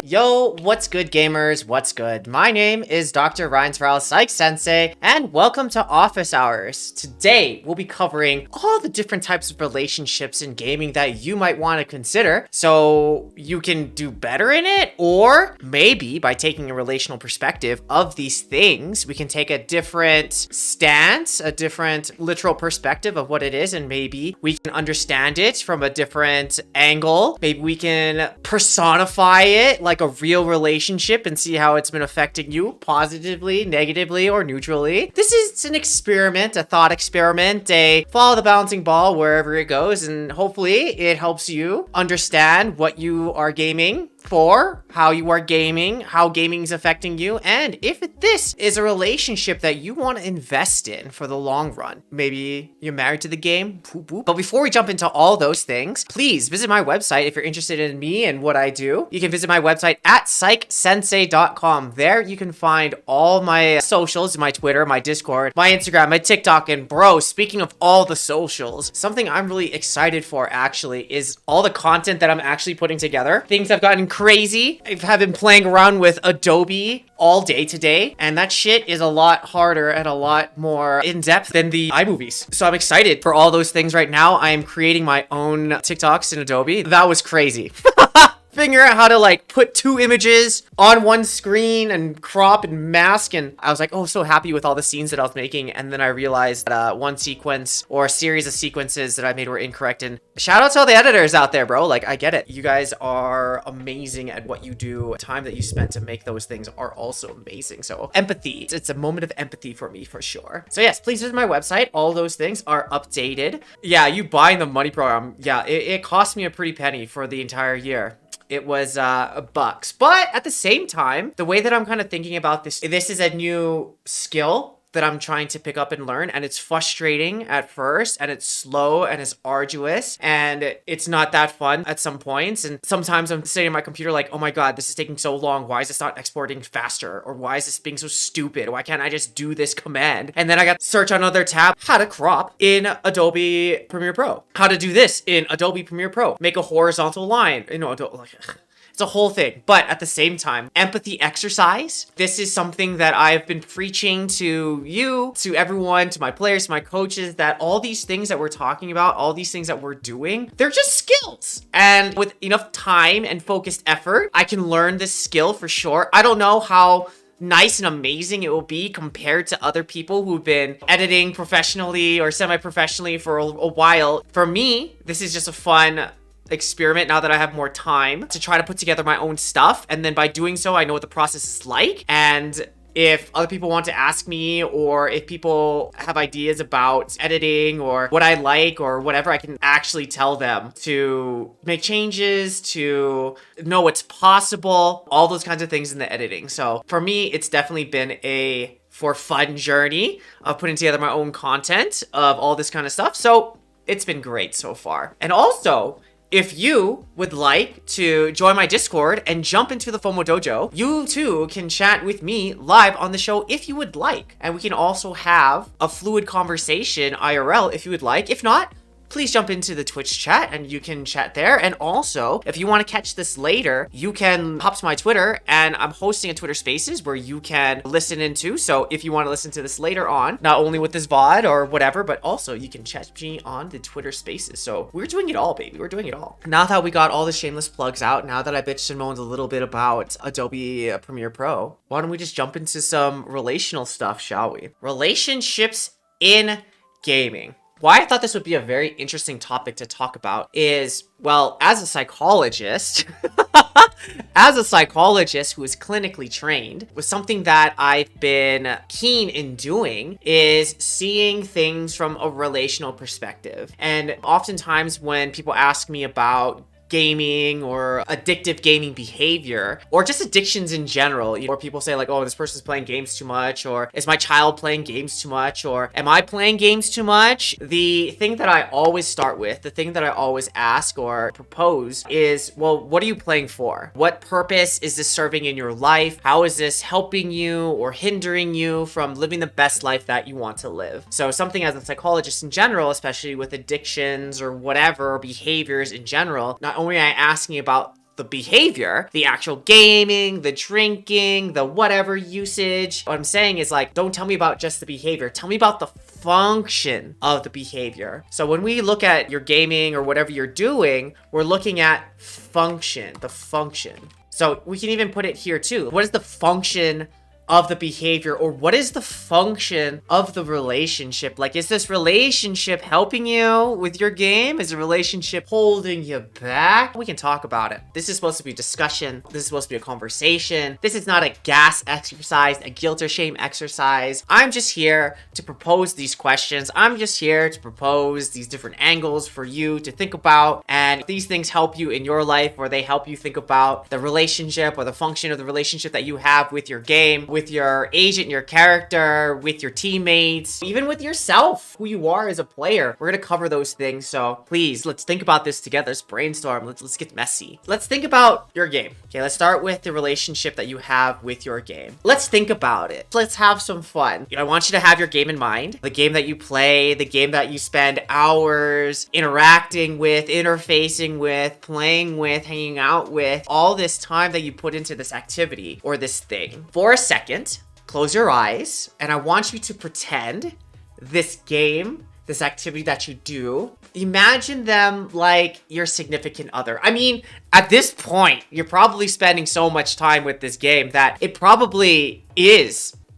Yo, what's good gamers? What's good? My name is Dr. Reinsral PsychSensei, and welcome to Office Hours. Today, we'll be covering all the different types of relationships in gaming that you might want to consider so you can do better in it, or maybe by taking a relational perspective of these things, we can take a different stance, a different literal perspective of what it is, and maybe we can understand it from a different angle. Maybe we can personify it like a real relationship and see how it's been affecting you positively, negatively, or neutrally. This is an experiment, a thought experiment, a follow the bouncing ball wherever it goes, and hopefully it helps you understand what you are gaming for, how you are gaming, how gaming is affecting you, and if this is a relationship that you want to invest in for the long run. Maybe you're married to the game, But before we jump into all those things, please visit my website if you're interested in me and what I do. You can visit my website at PsychSensei.com. There you can find all my socials, my Twitter, my Discord, my Instagram, my TikTok, and bro, speaking of all the socials, something I'm really excited for actually is all the content that I'm actually putting together. Things have gotten crazy. I have been playing around with Adobe all day today, and that shit is a lot harder and a lot more in-depth than the iMovies. So I'm excited for all those things right now. I am creating my own TikToks in Adobe. That was crazy. Figure out how to like put two images on one screen and crop and mask, and I was like, oh, so happy with all the scenes that I was making, and then I realized that one sequence or a series of sequences that I made were incorrect. And shout out to all the editors out there, bro. Like, I get it. You guys are amazing at what you do. Time that you spent to make those things are also amazing. So empathy, it's a moment of empathy for me for sure. So yes, please visit my website. All those things are updated. Yeah, you buying the money program, yeah, it cost me a pretty penny for the entire year. It was $1. But at the same time, the way that I'm kind of thinking about this is a new skill that I'm trying to pick up and learn, and it's frustrating at first, and it's slow, and it's arduous, and it's not that fun at some points. And sometimes I'm sitting at my computer like, oh my god, this is taking so long. Why is this not exporting faster? Or why is this being so stupid? Why can't I just do this command? And then I got to search on another tab, how to crop in Adobe Premiere Pro, how to do this in Adobe Premiere Pro, make a horizontal line, it's a whole thing. But at the same time, empathy exercise. This is something that I've been preaching to you, to everyone, to my players, to my coaches, that all these things that we're talking about, all these things that we're doing, they're just skills. And with enough time and focused effort, I can learn this skill for sure. I don't know how nice and amazing it will be compared to other people who've been editing professionally or semi-professionally for a while. For me, this is just a fun experiment now that I have more time to try to put together my own stuff, and then by doing so I know what the process is like. And if other people want to ask me, or if people have ideas about editing or what I like or whatever, I can actually tell them to make changes, to know what's possible, all those kinds of things in the editing. So for me, it's definitely been a fun journey of putting together my own content of all this kind of stuff. So it's been great so far. And also, if you would like to join my Discord and jump into the FOMO Dojo, you too can chat with me live on the show if you would like. And we can also have a fluid conversation IRL if you would like. If not, please jump into the Twitch chat and you can chat there. And also, if you want to catch this later, you can hop to my Twitter, and I'm hosting a Twitter Spaces where you can listen into. So if you want to listen to this later on, not only with this VOD or whatever, but also you can chat me on the Twitter Spaces. So we're doing it all, baby. We're doing it all. Now that we got all the shameless plugs out, now that I bitched and moaned a little bit about Adobe Premiere Pro, why don't we just jump into some relational stuff, shall we? Relationships in gaming. Why I thought this would be a very interesting topic to talk about is, well, as a psychologist, as a psychologist who is clinically trained, was something that I've been keen in doing is seeing things from a relational perspective. And oftentimes when people ask me about gaming or addictive gaming behavior, or just addictions in general, or people say like, oh, this person's playing games too much, or is my child playing games too much, or am I playing games too much? The thing that I always start with, the thing that I always ask or propose is, well, what are you playing for? What purpose is this serving in your life? How is this helping you or hindering you from living the best life that you want to live? So something as a psychologist in general, especially with addictions or whatever, behaviors in general, not only am I asking about the behavior, the actual gaming, the drinking, the whatever usage. What I'm saying is like, don't tell me about just the behavior. Tell me about the function of the behavior. So when we look at your gaming or whatever you're doing, we're looking at function, the function. So we can even put it here too. What is the function of the behavior, or what is the function of the relationship? Like, is this relationship helping you with your game? Is the relationship holding you back? We can talk about it. This is supposed to be discussion. This is supposed to be a conversation. This is not a gas exercise, a guilt or shame exercise. I'm just here to propose these questions. I'm just here to propose these different angles for you to think about. And these things help you in your life, or they help you think about the relationship or the function of the relationship that you have with your game, with your agent, your character, with your teammates, even with yourself, who you are as a player. We're gonna cover those things, so please, let's think about this together. Let's brainstorm. Let's get messy. Let's think about your game. Okay, let's start with the relationship that you have with your game. Let's think about it. Let's have some fun. I want you to have your game in mind. The game that you play, the game that you spend hours interacting with, interfacing with, playing with, hanging out with, all this time that you put into this activity or this thing. For a second, close your eyes, and I want you to pretend this game, this activity that you do, imagine them like your significant other. I mean, at this point, you're probably spending so much time with this game that it probably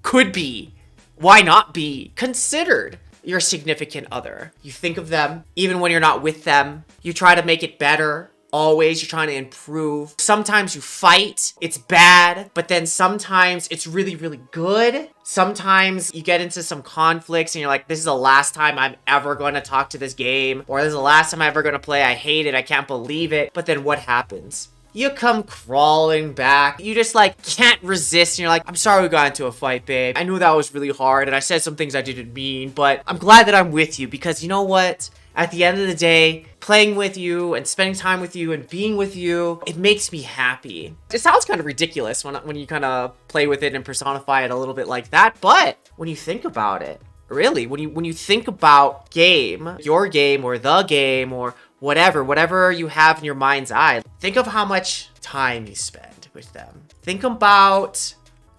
could be, why not be, considered your significant other. You think of them, even when you're not with them. You try to make it better. Always, you're trying to improve. Sometimes you fight, it's bad, but then sometimes it's really, really good. Sometimes you get into some conflicts and you're like, this is the last time I'm ever going to talk to this game, or this is the last time I'm ever going to play. I hate it. I can't believe it. But then what happens? You come crawling back. You just like can't resist. And you're like, I'm sorry we got into a fight, babe. I knew that was really hard and I said some things I didn't mean, but I'm glad that I'm with you because you know what? At the end of the day, playing with you and spending time with you and being with you, it makes me happy. It sounds kind of ridiculous when you kind of play with it and personify it a little bit like that, but when you think about it, really, when you think about game, your game or the game or whatever you have in your mind's eye, think of how much time you spend with them. Think about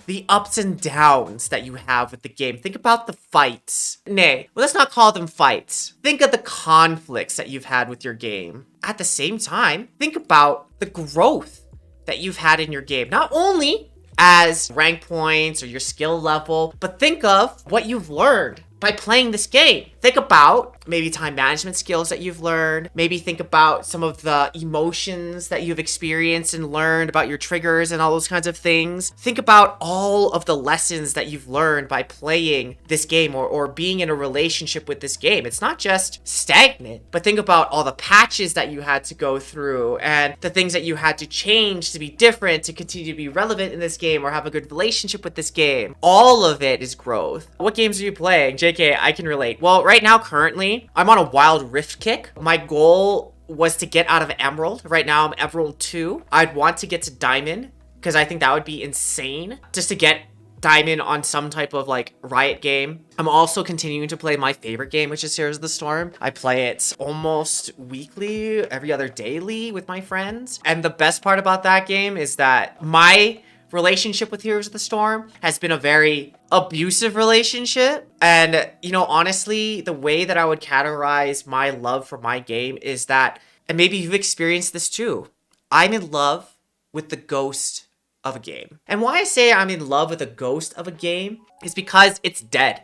the ups and downs that you have with the game. Think about the fights. Let's not call them fights. Think of the conflicts that you've had with your game. At the same time, think about the growth that you've had in your game. Not only as rank points or your skill level, but think of what you've learned by playing this game. Think about maybe time management skills that you've learned. Maybe think about some of the emotions that you've experienced and learned about your triggers and all those kinds of things. Think about all of the lessons that you've learned by playing this game or being in a relationship with this game. It's not just stagnant, but think about all the patches that you had to go through and the things that you had to change to be different, to continue to be relevant in this game or have a good relationship with this game. All of it is growth. What games are you playing? JK, I can relate. Well, right now, currently, I'm on a Wild Rift kick. My goal was to get out of Emerald. Right now, I'm Emerald 2. I'd want to get to Diamond because I think that would be insane just to get Diamond on some type of like Riot game. I'm also continuing to play my favorite game, which is Heroes of the Storm. I play it almost weekly, every other daily with my friends. And the best part about that game is that my relationship with Heroes of the Storm has been a very abusive relationship. And, you know, honestly, the way that I would categorize my love for my game is that, and maybe you've experienced this too, I'm in love with the ghost of a game. And why I say I'm in love with a ghost of a game is because it's dead.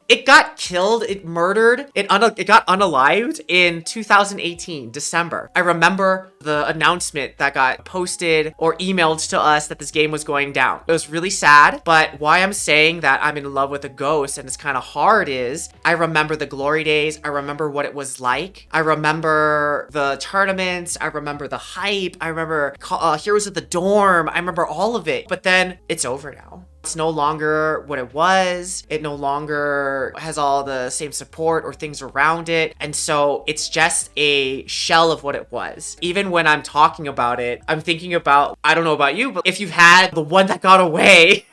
It got killed, it murdered, it got unalived in 2018, December. I remember the announcement that got posted or emailed to us that this game was going down. It was really sad, but why I'm saying that I'm in love with a ghost and it's kind of hard is I remember the glory days. I remember what it was like. I remember the tournaments. I remember the hype. I remember Heroes of the Dorm. I remember all of it, but then it's over now. It's no longer what it was. It no longer has all the same support or things around it. And so it's just a shell of what it was. Even when I'm talking about it, I'm thinking about, I don't know about you, but if you've had the one that got away,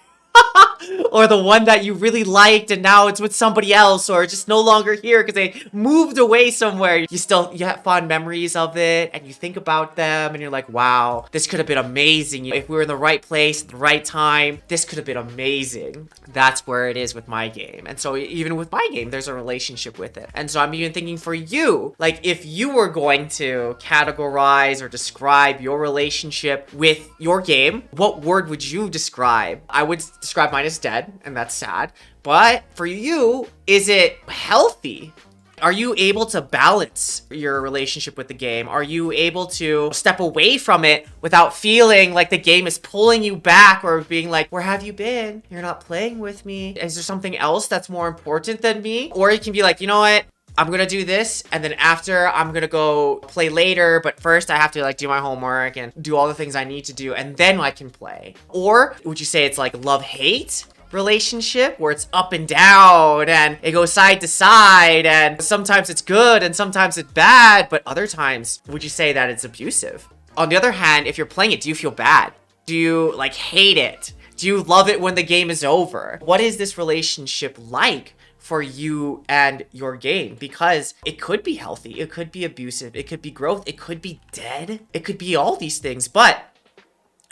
or the one that you really liked and now it's with somebody else, or just no longer here because they moved away somewhere. You have fond memories of it and you think about them and you're like, wow, this could have been amazing. If we were in the right place at the right time, this could have been amazing. That's where it is with my game. And so even with my game, there's a relationship with it. And so I'm even thinking for you, like if you were going to categorize or describe your relationship with your game, what word would you describe? I would describe mine as dead, and that's sad. But for you, is it healthy? Are you able to balance your relationship with the game? Are you able to step away from it without feeling like the game is pulling you back or being like, where have you been? You're not playing with me. Is there something else that's more important than me? Or you can be like, you know what? I'm gonna do this, and then after I'm gonna go play later, but first I have to like do my homework and do all the things I need to do, and then I can play. Or would you say it's like love-hate relationship where it's up and down and it goes side to side, and sometimes it's good and sometimes it's bad, but other times would you say that it's abusive? On the other hand, if you're playing it, do you feel bad? Do you like hate it? Do you love it when the game is over? What is this relationship like for you and your game? Because it could be healthy, it could be abusive, it could be growth, it could be dead, it could be all these things. But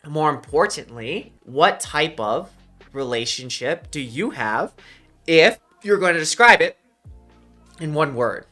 more importantly, what type of relationship do you have if you're going to describe it in one word?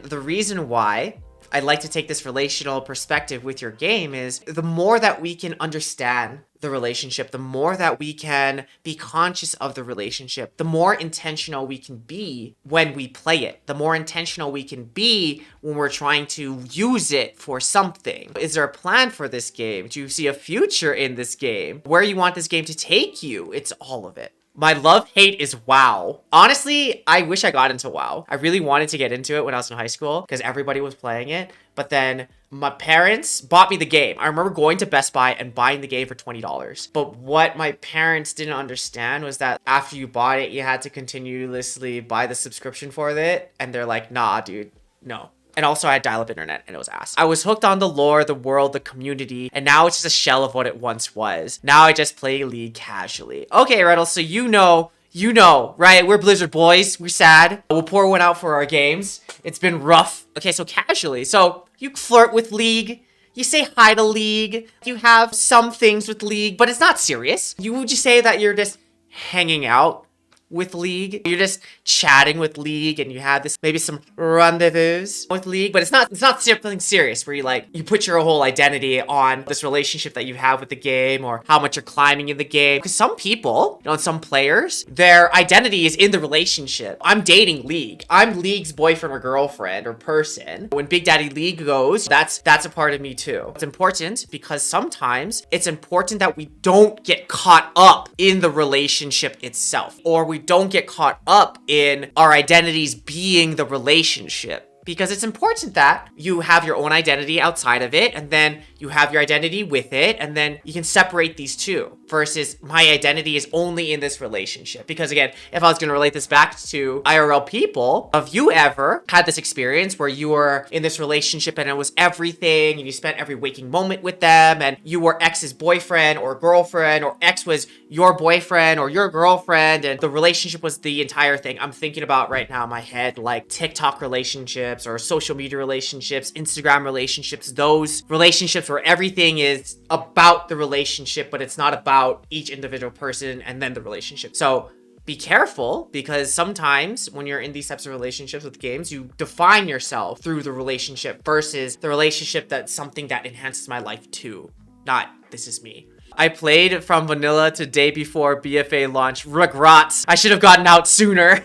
The reason why I'd like to take this relational perspective with your game is the more that we can understand the relationship, the more that we can be conscious of the relationship, the more intentional we can be when we play it, the more intentional we can be when we're trying to use it for something. Is there a plan for this game? Do you see a future in this game? Where you want this game to take you? It's all of it. My love-hate is WoW. Honestly, I wish I got into WoW. I really wanted to get into it when I was in high school because everybody was playing it. But then my parents bought me the game. I remember going to Best Buy and buying the game for $20. But what my parents didn't understand was that after you bought it, you had to continuously buy the subscription for it. And they're like, nah, dude, no. And also I had dial-up internet and it was ass. I was hooked on the lore, the world, the community, and now it's just a shell of what it once was. Now I just play League casually. Okay, Riddle, so you know, right? We're Blizzard boys. We're sad. We'll pour one out for our games. It's been rough. Okay, so casually. So you flirt with League. You say hi to League. You have some things with League, but it's not serious. Would you say that you're just hanging out with League? You're just chatting with League and you have this maybe some rendezvous with League, but it's not something serious where you put your whole identity on this relationship that you have with the game or how much you're climbing in the game. Because some people, some players, their identity is in the relationship. I'm dating League. I'm League's boyfriend or girlfriend or person. When Big Daddy League goes, that's a part of me too. It's important because sometimes it's important that we don't get caught up in the relationship itself, or we don't get caught up in our identities being the relationship. Because it's important that you have your own identity outside of it, and then you have your identity with it, and then you can separate these two versus my identity is only in this relationship. Because again, if I was going to relate this back to IRL people, have you ever had this experience where you were in this relationship and it was everything and you spent every waking moment with them and you were X's boyfriend or girlfriend, or X was your boyfriend or your girlfriend and the relationship was the entire thing? I'm thinking about right now in my head like TikTok relationships or social media relationships, Instagram relationships, those relationships where everything is about the relationship, but it's not about each individual person and then the relationship. So be careful, because sometimes when you're in these types of relationships with games, you define yourself through the relationship versus the relationship that's something that enhances my life too. Not, this is me. I played from vanilla to day before BFA launch. Regrets. I should have gotten out sooner.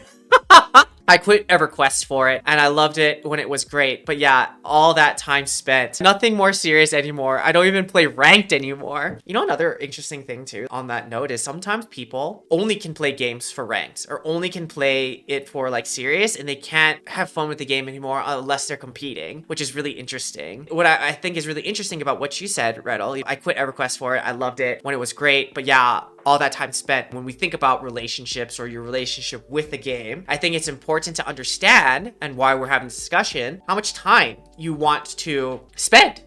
I quit EverQuest for it, and I loved it when it was great. But yeah, all that time spent. Nothing more serious anymore. I don't even play ranked anymore. Another interesting thing too on that note is sometimes people only can play games for ranked or only can play it for like serious, and they can't have fun with the game anymore unless they're competing, which is really interesting. What I think is really interesting about what you said, Redel, I quit EverQuest for it. I loved it when it was great. But yeah, all that time spent. When we think about relationships or your relationship with the game, I think it's important to understand, and why we're having this discussion, how much time you want to spend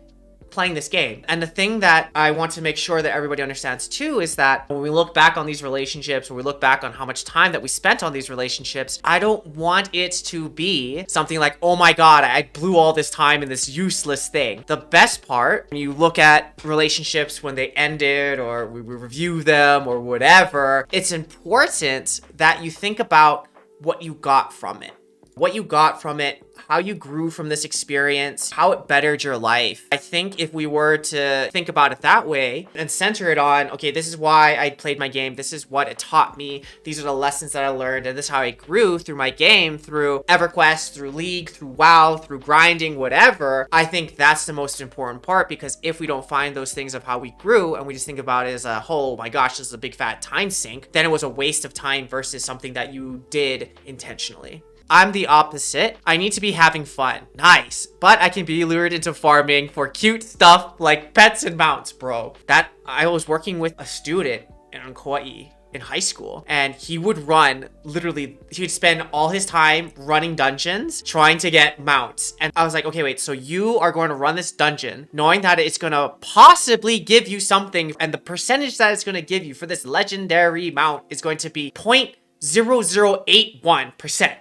playing this game. And the thing that I want to make sure that everybody understands too is that when we look back on these relationships, when we look back on how much time that we spent on these relationships, I don't want it to be something like, oh my God, I blew all this time in this useless thing. The best part, when you look at relationships when they ended or we review them or whatever, it's important that you think about what you got from it. What you got from it, how you grew from this experience, how it bettered your life. I think if we were to think about it that way and center it on, okay, this is why I played my game, this is what it taught me, these are the lessons that I learned, and this is how I grew through my game, through EverQuest, through League, through WoW, through grinding, whatever, I think that's the most important part, because if we don't find those things of how we grew and we just think about it as a whole, my gosh, this is a big fat time sink, then it was a waste of time versus something that you did intentionally. I'm the opposite. I need to be having fun. Nice. But I can be lured into farming for cute stuff like pets and mounts, bro. That I was working with a student in Kauai in high school, and he would run, literally, he would spend all his time running dungeons, trying to get mounts. And I was like, okay, wait, so you are going to run this dungeon, knowing that it's going to possibly give you something, and the percentage that it's going to give you for this legendary mount is going to be 0.0081%.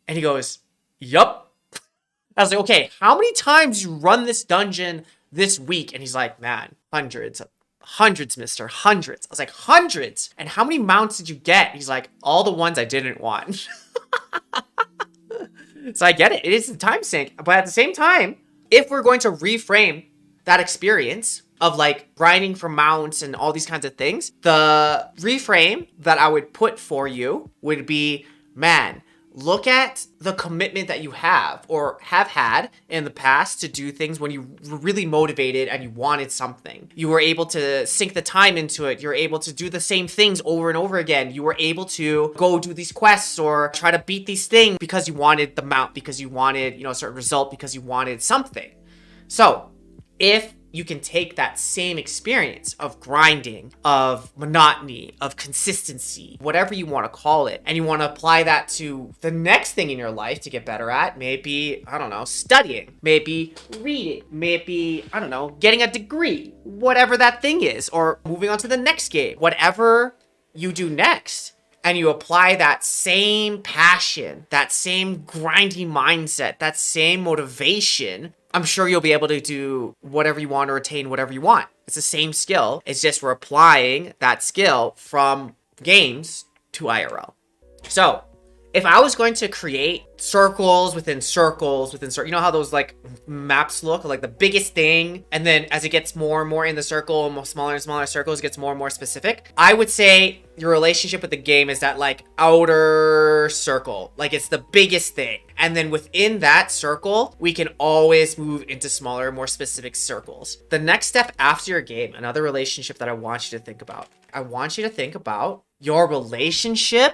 And he goes, yup. I was like, okay, how many times you run this dungeon this week? And he's like, man, hundreds, mister, hundreds. I was like, hundreds? And how many mounts did you get? He's like, all the ones I didn't want. So I get it. It is a time sink. But at the same time, if we're going to reframe that experience of like grinding for mounts and all these kinds of things, the reframe that I would put for you would be, man, look at the commitment that you have or have had in the past to do things when you were really motivated and you wanted something. You were able to sink the time into it. You're able to do the same things over and over again. You were able to go do these quests or try to beat these things because you wanted the mount, because you wanted, a certain result, because you wanted something. So if you can take that same experience of grinding, of monotony, of consistency, whatever you want to call it, and you want to apply that to the next thing in your life to get better at, maybe, I don't know, studying, maybe reading, maybe, I don't know, getting a degree, whatever that thing is, or moving on to the next game, whatever you do next, and you apply that same passion, that same grinding mindset, that same motivation, I'm sure you'll be able to do whatever you want or attain whatever you want. It's the same skill. It's just we're applying that skill from games to IRL. So if I was going to create circles within circles within circles, you know how those like maps look, like the biggest thing, and then as it gets more and more in the circle, and smaller and smaller circles, it gets more and more specific. I would say your relationship with the game is that like outer circle, like it's the biggest thing. And then within that circle, we can always move into smaller, more specific circles. The next step after your game, another relationship that I want you to think about. I want you to think about your relationship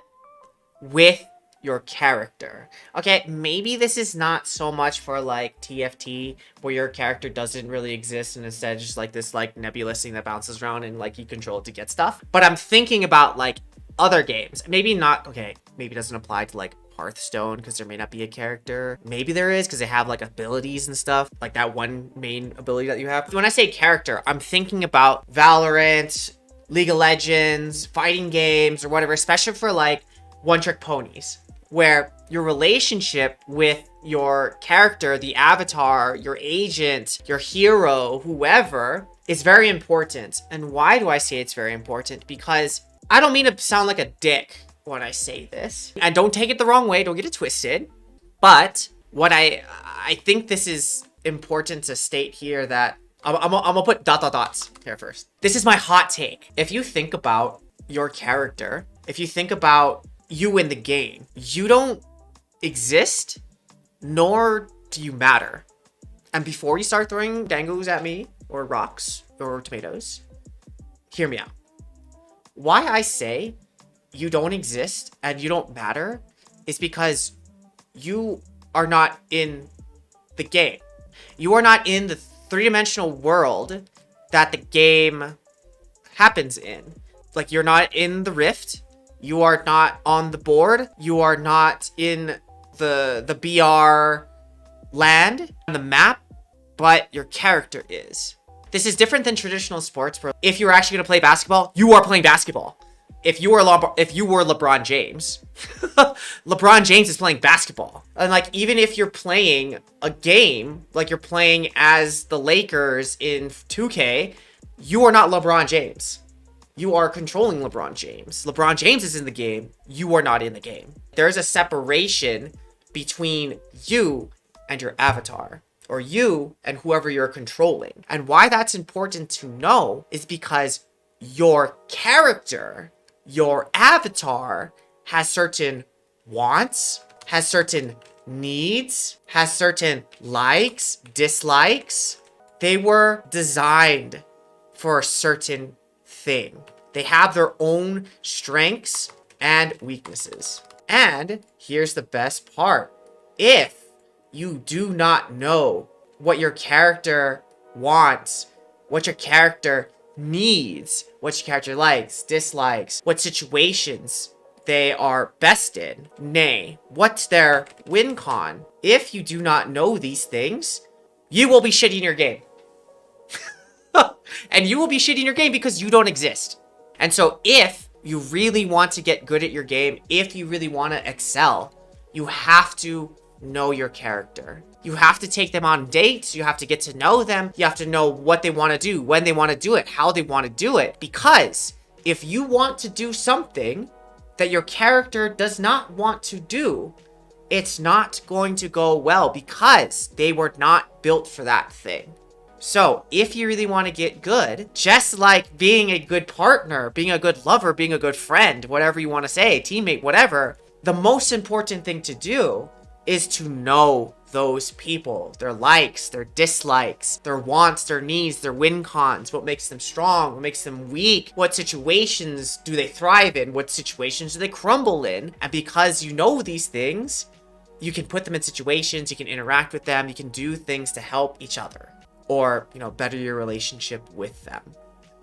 with your character. Okay, maybe this is not so much for like TFT where your character doesn't really exist and instead just like this like nebulous thing that bounces around and like you control it to get stuff. But I'm thinking about like other games. Maybe not, okay, maybe it doesn't apply to like Hearthstone because there may not be a character. Maybe there is because they have like abilities and stuff, like that one main ability that you have. When I say character, I'm thinking about Valorant, League of Legends, fighting games or whatever, especially for like one-trick ponies, where your relationship with your character, the avatar, your agent, your hero, whoever, is very important. And why do I say it's very important? Because I don't mean to sound like a dick when I say this. And don't take it the wrong way, don't get it twisted. But what I think this is important to state here that I'm gonna put dots here first. This is my hot take. If you think about your character, if you think about you in the game, you don't exist, nor do you matter. And before you start throwing dangos at me, or rocks, or tomatoes, hear me out. Why I say you don't exist and you don't matter is because you are not in the game. You are not in the three-dimensional world that the game happens in. Like, you're not in the Rift. You are not on the board. You are not in the BR land on the map, but your character is. This is different than traditional sports where if you're actually going to play basketball, you are playing basketball. If you were LeBron James, LeBron James is playing basketball. And like, even if you're playing a game, like you're playing as the Lakers in 2K, you are not LeBron James. You are controlling LeBron James. LeBron James is in the game. You are not in the game. There's a separation between you and your avatar, or you and whoever you're controlling. And why that's important to know is because your character, your avatar, has certain wants, has certain needs, has certain likes, dislikes. They were designed for a certain thing. They have their own strengths and weaknesses. And here's the best part. If you do not know what your character wants, what your character needs, what your character likes, dislikes, what situations they are best in, nay, what's their win con, if you do not know these things, you will be shitty in your game. And you will be shitty in your game because you don't exist. And so if you really want to get good at your game, if you really want to excel, you have to know your character. You have to take them on dates. You have to get to know them. You have to know what they want to do, when they want to do it, how they want to do it. Because if you want to do something that your character does not want to do, it's not going to go well because they were not built for that thing. So if you really want to get good, just like being a good partner, being a good lover, being a good friend, whatever you want to say, teammate, whatever, the most important thing to do is to know those people, their likes, their dislikes, their wants, their needs, their win cons, what makes them strong, what makes them weak, what situations do they thrive in, what situations do they crumble in. And because you know these things, you can put them in situations, you can interact with them, you can do things to help each other or, better your relationship with them.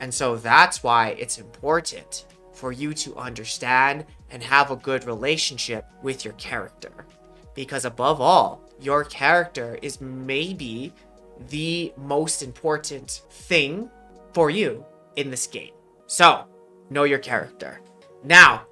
And so that's why it's important for you to understand and have a good relationship with your character. Because above all, your character is maybe the most important thing for you in this game. So, know your character. Now,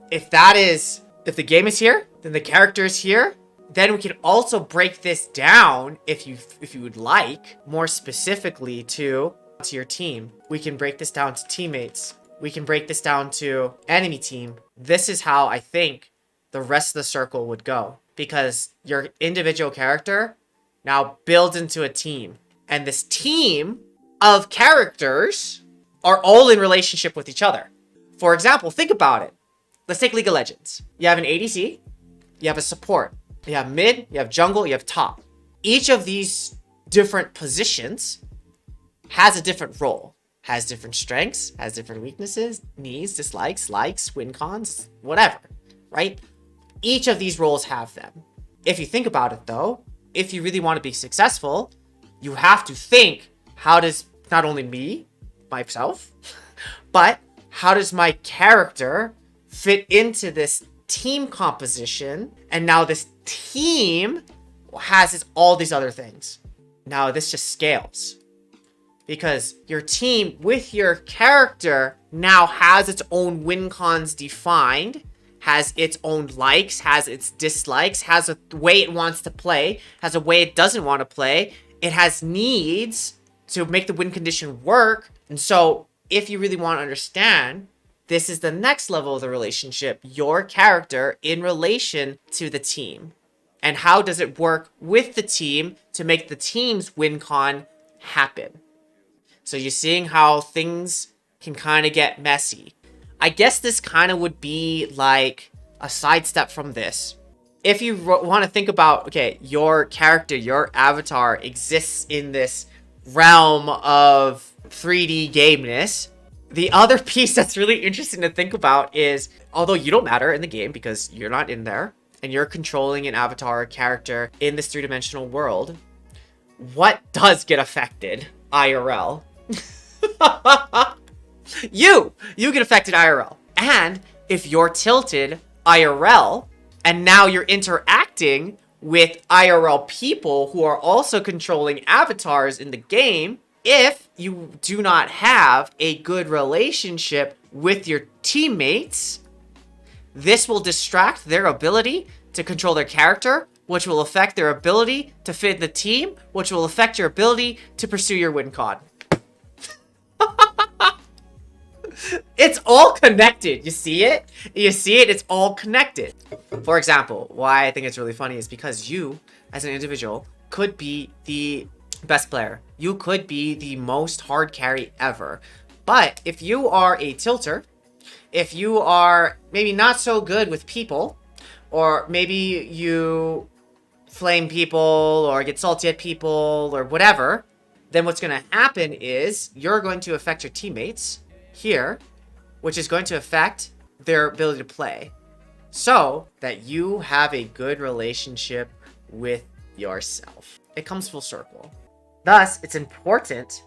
if the game is here, then the character is here, then we can also break this down, if you would like, more specifically to your team. We can break this down to teammates. We can break this down to enemy team. This is how I think the rest of the circle would go. Because your individual character now builds into a team. And this team of characters are all in relationship with each other. For example, think about it. Let's take League of Legends. You have an ADC, you have a support, you have mid, you have jungle, you have top. Each of these different positions has a different role, has different strengths, has different weaknesses, needs, dislikes, likes, win cons, whatever, right? Each of these roles have them. If you think about it though, if you really want to be successful, you have to think, how does not only me, myself, but how does my character fit into this team composition? And now this team has all these other things. Now this just scales. Because your team with your character now has its own win cons defined, has its own likes, has its dislikes, has a way it wants to play, has a way it doesn't want to play. It has needs to make the win condition work. And so if you really want to understand, this is the next level of the relationship, your character in relation to the team. And how does it work with the team to make the team's win con happen? So you're seeing how things can kind of get messy. I guess this kind of would be like a sidestep from this. If you want to think about, okay, your character, your avatar exists in this realm of 3D gameness. The other piece that's really interesting to think about is, although you don't matter in the game because you're not in there, and you're controlling an avatar character in this three-dimensional world, what does get affected IRL? You get affected IRL. And if you're tilted IRL, and now you're interacting with IRL people who are also controlling avatars in the game, if you do not have a good relationship with your teammates, this will distract their ability to control their character, which will affect their ability to fit in the team, which will affect your ability to pursue your win con. It's all connected. You see it? You see it? It's all connected. For example, why I think it's really funny is because you, as an individual, could be the best player. You could be the most hard carry ever. But if you are a tilter, if you are maybe not so good with people, or maybe you flame people or get salty at people or whatever, then what's going to happen is you're going to affect your teammates here, which is going to affect their ability to play, so that you have a good relationship with yourself. It comes full circle. Thus, it's important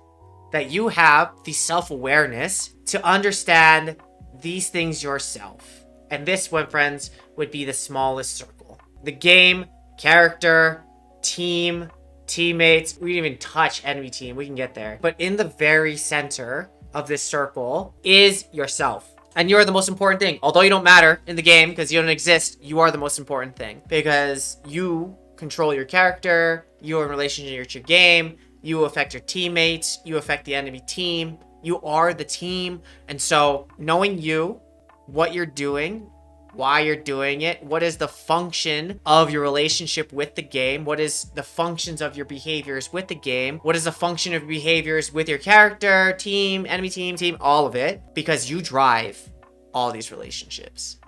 that you have the self-awareness to understand these things yourself. And this one, friends, would be the smallest circle. The game, character, team, teammates. We didn't even touch enemy team. We can get there. But in the very center of this circle is yourself. And you're the most important thing. Although you don't matter in the game because you don't exist, you are the most important thing. Because you control your character, you're in relationship to your game, you affect your teammates, you affect the enemy team, you are the team. And so knowing you, what you're doing, why you're doing it, what is the function of your relationship with the game, what is the functions of your behaviors with the game, what is the function of your behaviors with your character, team, enemy team, all of it, because you drive all these relationships.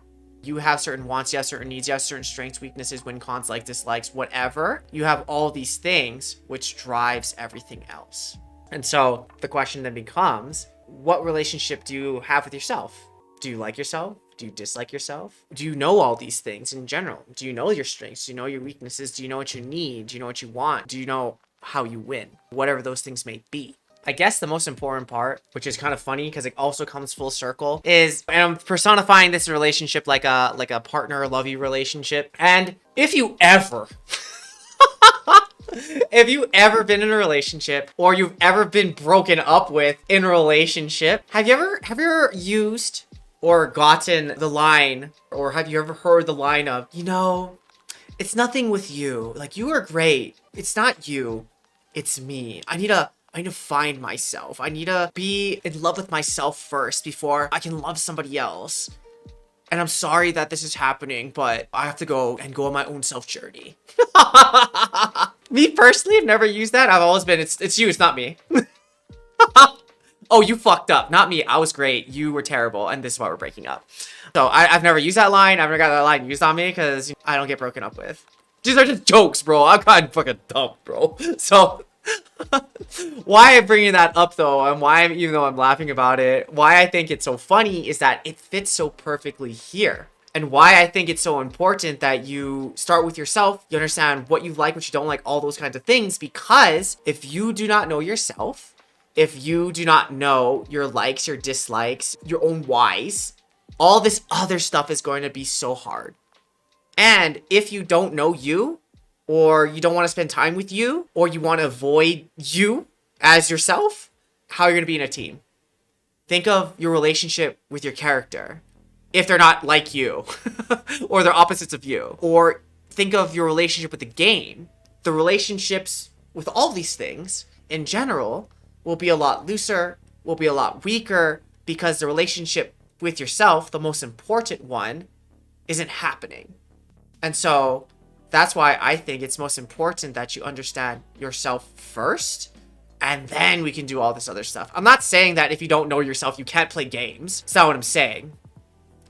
You have certain wants, you have certain needs, you have certain strengths, weaknesses, win cons, like dislikes, whatever. You have all these things which drives everything else. And so the question then becomes, what relationship do you have with yourself? Do you like yourself? Do you dislike yourself? Do you know all these things in general? Do you know your strengths? Do you know your weaknesses? Do you know what you need? Do you know what you want? Do you know how you win? Whatever those things may be. I guess the most important part, which is kind of funny because it also comes full circle, is, and I'm personifying this relationship like a partner lovey relationship. And if you ever if you've ever been in a relationship, or you've ever been broken up with in a relationship, have you ever used or gotten the line, or have you ever heard the line of, you know, it's nothing with you. Like, you are great. It's not you. It's me. I need to find myself. I need to be in love with myself first before I can love somebody else. And I'm sorry that this is happening, but I have to go on my own self journey. Me personally, I've never used that. I've always been, it's you, it's not me. Oh, you fucked up. Not me. I was great. You were terrible. And this is why we're breaking up. So I've never used that line. I've never got that line used on me because I don't get broken up with. These are just jokes, bro. I'm kind of fucking dumb, bro. So why I'm bringing that up though, and why, even though I'm laughing about it, why I think it's so funny is that it fits so perfectly here. And why I think it's so important that you start with yourself, you understand what you like, what you don't like, all those kinds of things, because if you do not know yourself, if you do not know your likes, your dislikes, your own whys, all this other stuff is going to be so hard. And if you don't know you, or you don't want to spend time with you, or you want to avoid you as yourself, how are you going to be in a team? Think of your relationship with your character, if they're not like you, or they're opposites of you. Or think of your relationship with the game. The relationships with all these things, in general, will be a lot looser, will be a lot weaker, because the relationship with yourself, the most important one, isn't happening. And so that's why I think it's most important that you understand yourself first, and then we can do all this other stuff. I'm not saying that if you don't know yourself, you can't play games. That's not what I'm saying.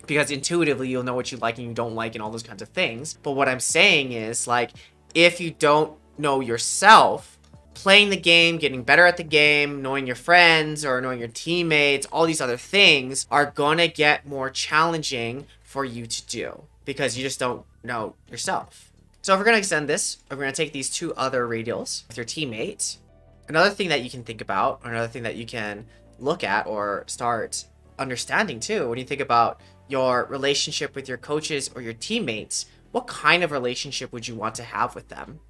Because intuitively, you'll know what you like and you don't like and all those kinds of things. But what I'm saying is, like, if you don't know yourself, playing the game, getting better at the game, knowing your friends or knowing your teammates, all these other things are gonna get more challenging for you to do because you just don't know yourself. So if we're gonna extend this, we're gonna take these two other radials with your teammates. Another thing that you can think about, or another thing that you can look at or start understanding too, when you think about your relationship with your coaches or your teammates, what kind of relationship would you want to have with them?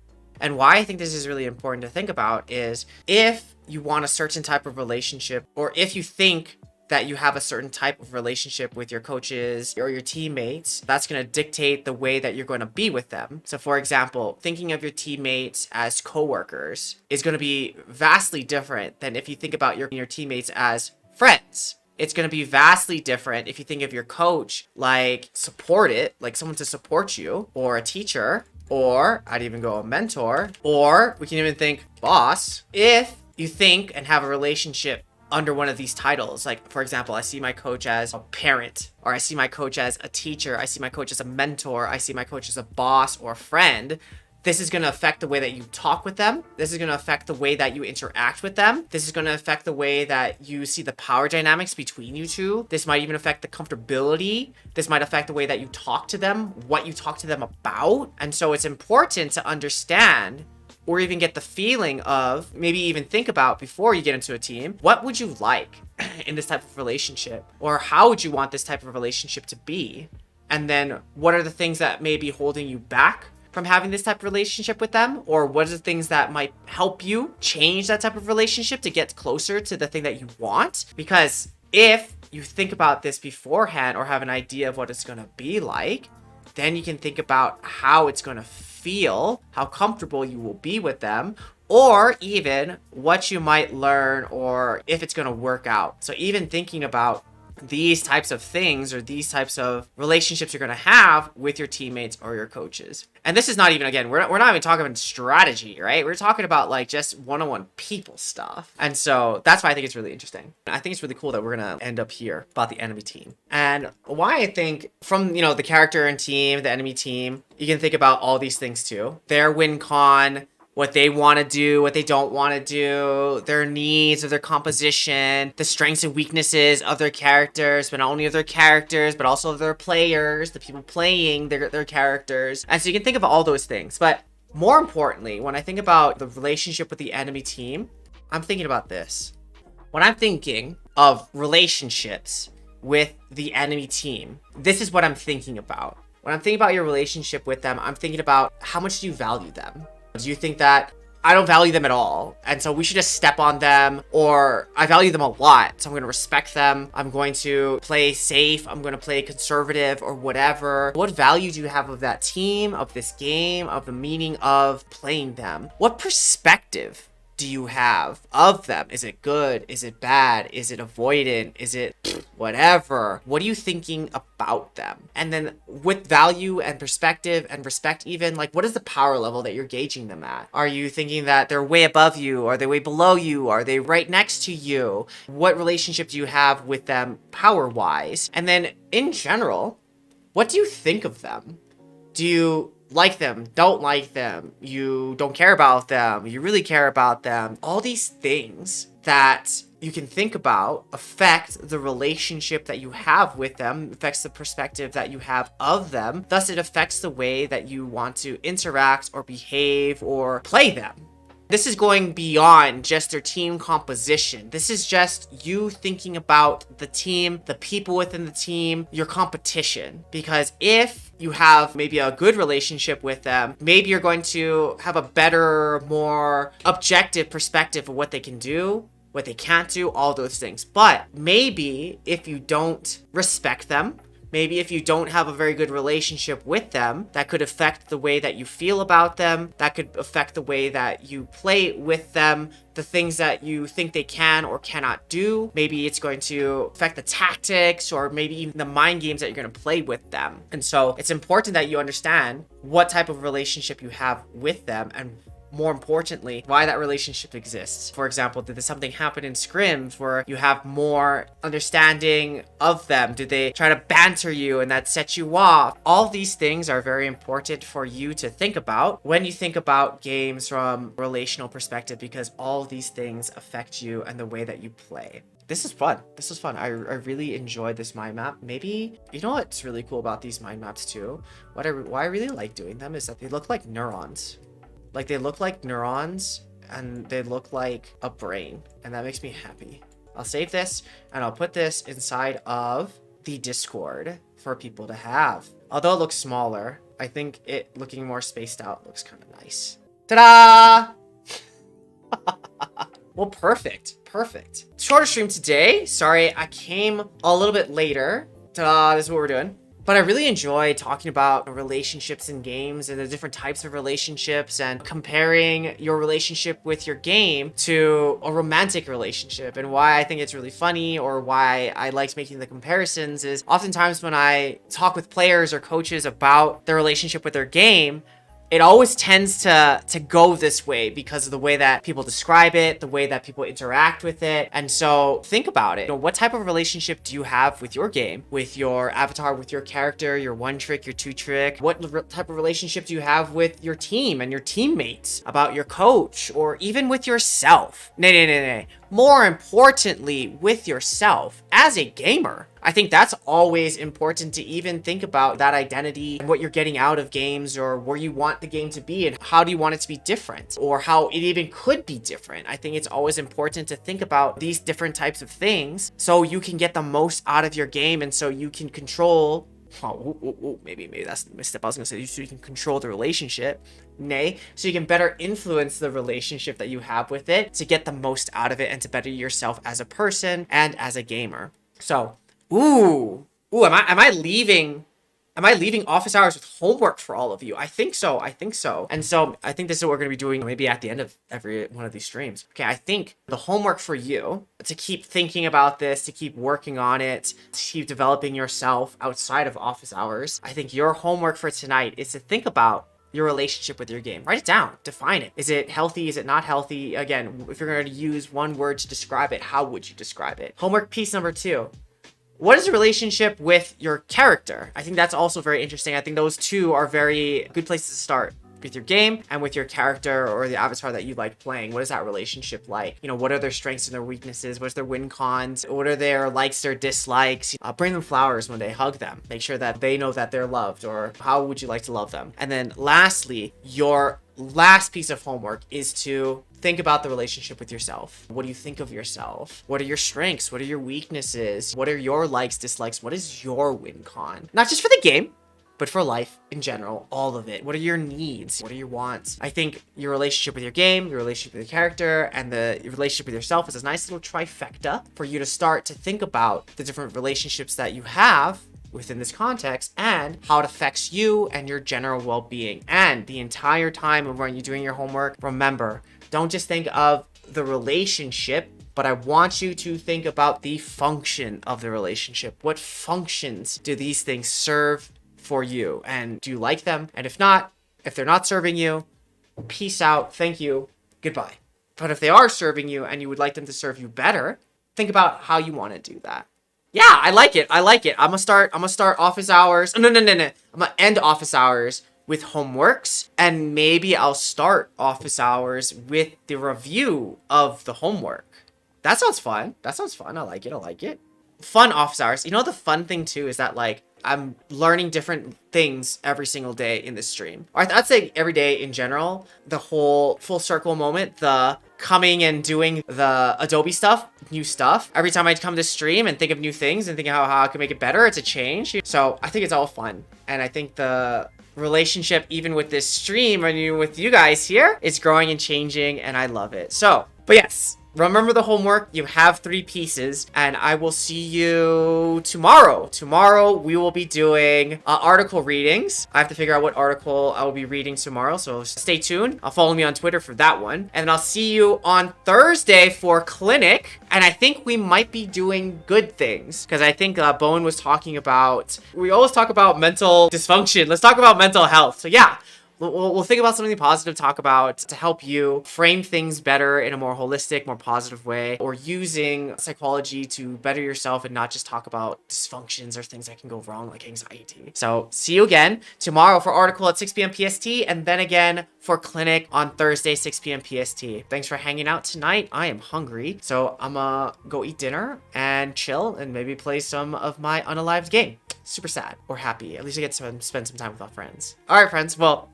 And why I think this is really important to think about is if you want a certain type of relationship, or if you think that you have a certain type of relationship with your coaches or your teammates, that's going to dictate the way that you're going to be with them. So for example, thinking of your teammates as coworkers is going to be vastly different than if you think about your teammates as friends. It's going to be vastly different if you think of your coach like like someone to support you, or a teacher, or I'd even go a mentor, or we can even think boss. If you think and have a relationship under one of these titles, like for example, I see my coach as a parent, or I see my coach as a teacher, I see my coach as a mentor, I see my coach as a boss or a friend, this is going to affect the way that you talk with them. This is going to affect the way that you interact with them. This is going to affect the way that you see the power dynamics between you two. This might even affect the comfortability. This might affect the way that you talk to them, what you talk to them about. And so it's important to understand, or even get the feeling of, maybe even think about before you get into a team, what would you like in this type of relationship? Or how would you want this type of relationship to be? And then what are the things that may be holding you back from having this type of relationship with them? Or what are the things that might help you change that type of relationship to get closer to the thing that you want? Because if you think about this beforehand, or have an idea of what it's going to be like, then you can think about how it's going to feel, how comfortable you will be with them, or even what you might learn, or if it's going to work out. So even thinking about these types of things, or these types of relationships you're going to have with your teammates or your coaches. And this is not even, again, we're not even talking about strategy, right? We're talking about like just one-on-one people stuff. And so that's why I think it's really interesting. I think it's really cool that we're going to end up here about the enemy team. And why I think from, the character and team, the enemy team, you can think about all these things too. Their win-con, what they want to do, what they don't want to do, their needs of their composition, the strengths and weaknesses of their characters, but not only of their characters, but also of their players, the people playing their characters. And so you can think of all those things. But more importantly, when I think about the relationship with the enemy team, I'm thinking about this. When I'm thinking of relationships with the enemy team, this is what I'm thinking about. When I'm thinking about your relationship with them, I'm thinking about how much do you value them? Do you think that I don't value them at all, and so we should just step on them? Or I value them a lot, so I'm going to respect them. I'm going to play safe. I'm going to play conservative, or whatever. What value do you have of that team, of this game, of the meaning of playing them? What perspective do you have of them? Is it good? Is it bad? Is it avoidant? Is it whatever? What are you thinking about them? And then with value and perspective and respect, even, like, what is the power level that you're gauging them at? Are you thinking that they're way above you? Are they way below you? Are they right next to you? What relationship do you have with them power-wise? And then in general, what do you think of them? Do you like them, don't like them, you don't care about them, you really care about them? All these things that you can think about affect the relationship that you have with them, affects the perspective that you have of them. Thus, it affects the way that you want to interact or behave or play them. This is going beyond just their team composition. This is just you thinking about the team, the people within the team, your competition. Because if you have maybe a good relationship with them, maybe you're going to have a better, more objective perspective of what they can do, what they can't do, all those things. But maybe if you don't respect them, maybe if you don't have a very good relationship with them, that could affect the way that you feel about them. That could affect the way that you play with them, the things that you think they can or cannot do. Maybe it's going to affect the tactics, or maybe even the mind games that you're going to play with them. And so it's important that you understand what type of relationship you have with them, and more importantly, why that relationship exists. For example, did something happen in scrims where you have more understanding of them? Did they try to banter you and that set you off? All these things are very important for you to think about when you think about games from a relational perspective, because all these things affect you and the way that you play. This is fun. This is fun. I really enjoyed this mind map. Maybe, you know what's really cool about these mind maps too? Why I really like doing them is that they look like neurons. Like, they look like neurons, and they look like a brain, and that makes me happy. I'll save this, and I'll put this inside of the Discord for people to have. Although it looks smaller, I think it looking more spaced out looks kind of nice. Ta-da! Well, perfect. Perfect. Shorter stream today. Sorry, I came a little bit later. Ta-da, this is what we're doing. But I really enjoy talking about relationships in games and the different types of relationships and comparing your relationship with your game to a romantic relationship. And why I think it's really funny, or why I liked making the comparisons, is oftentimes when I talk with players or coaches about their relationship with their game, it always tends to go this way because of the way that people describe it, the way that people interact with it. And so think about it. You know, what type of relationship do you have with your game, with your avatar, with your character, your one trick, your two trick? What type of relationship do you have with your team and your teammates, about your coach, or even with yourself? Nay. More importantly, with yourself as a gamer. I think that's always important, to even think about that identity and what you're getting out of games, or where you want the game to be and how do you want it to be different, or how it even could be different. I think it's always important to think about these different types of things so you can get the most out of your game, and so you can control, maybe that's the step I was gonna say, so you can control the relationship. Nay, so you can better influence the relationship that you have with it to get the most out of it and to better yourself as a person and as a gamer. So, am I leaving office hours with homework for all of you? I think so. And so I think this is what we're going to be doing maybe at the end of every one of these streams. Okay, I think the homework for you to keep thinking about this, to keep working on it, to keep developing yourself outside of office hours, I think your homework for tonight is to think about your relationship with your game. Write it down, define it. Is it healthy? Is it not healthy? Again, if you're going to use one word to describe it, how would you describe it? Homework piece number 2. What is the relationship with your character? I think that's also very interesting. I think those two are very good places to start, with your game and with your character or the avatar that you like playing. What is that relationship like? You know, what are their strengths and their weaknesses? What's their win cons? What are their likes, their dislikes? Bring them flowers when they hug them. Make sure that they know that they're loved, or how would you like to love them? And then lastly, your last piece of homework is to think about the relationship with yourself. What do you think of yourself? What are your strengths? What are your weaknesses? What are your likes, dislikes? What is your win con? Not just for the game, but for life in general, all of it. What are your needs? What are your wants? I think your relationship with your game, your relationship with your character, and the relationship with yourself is a nice little trifecta for you to start to think about the different relationships that you have within this context and how it affects you and your general well-being. And the entire time of when you're doing your homework, remember, don't just think of the relationship, but I want you to think about the function of the relationship. What functions do these things serve for you? And do you like them? And if not, if they're not serving you, peace out, thank you, goodbye. But if they are serving you and you would like them to serve you better, think about how you want to do that. Yeah, I like it. I'm gonna start office hours. No. I'm gonna end office hours with homeworks, and maybe I'll start office hours with the review of the homework. That sounds fun. I like it. Fun office hours. You know, the fun thing too is that, like, I'm learning different things every single day in this stream. Or I'd say every day in general. The whole full circle moment, the coming and doing the Adobe stuff, new stuff. Every time I come to stream and think of new things and think how I can make it better, it's a change. So I think it's all fun. And I think the relationship, even with this stream and even with you guys here, is growing and changing, and I love it. So, but yes, remember the homework. You have 3 pieces, and I will see you tomorrow. Tomorrow, we will be doing article readings. I have to figure out what article I will be reading tomorrow, so stay tuned. Follow me on Twitter for that one. And I'll see you on Thursday for clinic. And I think we might be doing good things, because I think Bowen was talking about, we always talk about mental dysfunction. Let's talk about mental health. So yeah. We'll think about something positive to talk about to help you frame things better in a more holistic, more positive way, or using psychology to better yourself and not just talk about dysfunctions or things that can go wrong like anxiety. So see you again tomorrow for article at 6 p.m. PST, and then again for clinic on Thursday, 6 p.m. PST. Thanks for hanging out tonight. I am hungry, so I'm gonna go eat dinner and chill and maybe play some of my unalived game. Super sad or happy. At least I get to spend some time with my friends. All right, friends. Well,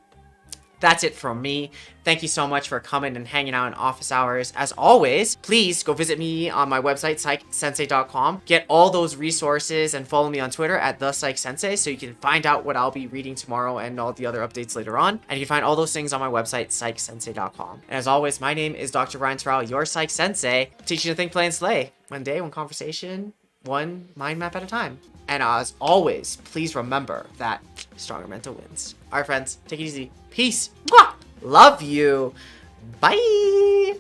that's it from me. Thank you so much for coming and hanging out in office hours. As always, please go visit me on my website, PsychSensei.com. Get all those resources and follow me on Twitter at PsychSensei so you can find out what I'll be reading tomorrow and all the other updates later on. And you can find all those things on my website, PsychSensei.com. And as always, my name is Dr. Ryan Sproul, your PsychSensei, teaching you to think, play, and slay. One day, one conversation, one mind map at a time. And as always, please remember that stronger mental wins. All right, friends, take it easy. Peace. Mwah! Love you. Bye.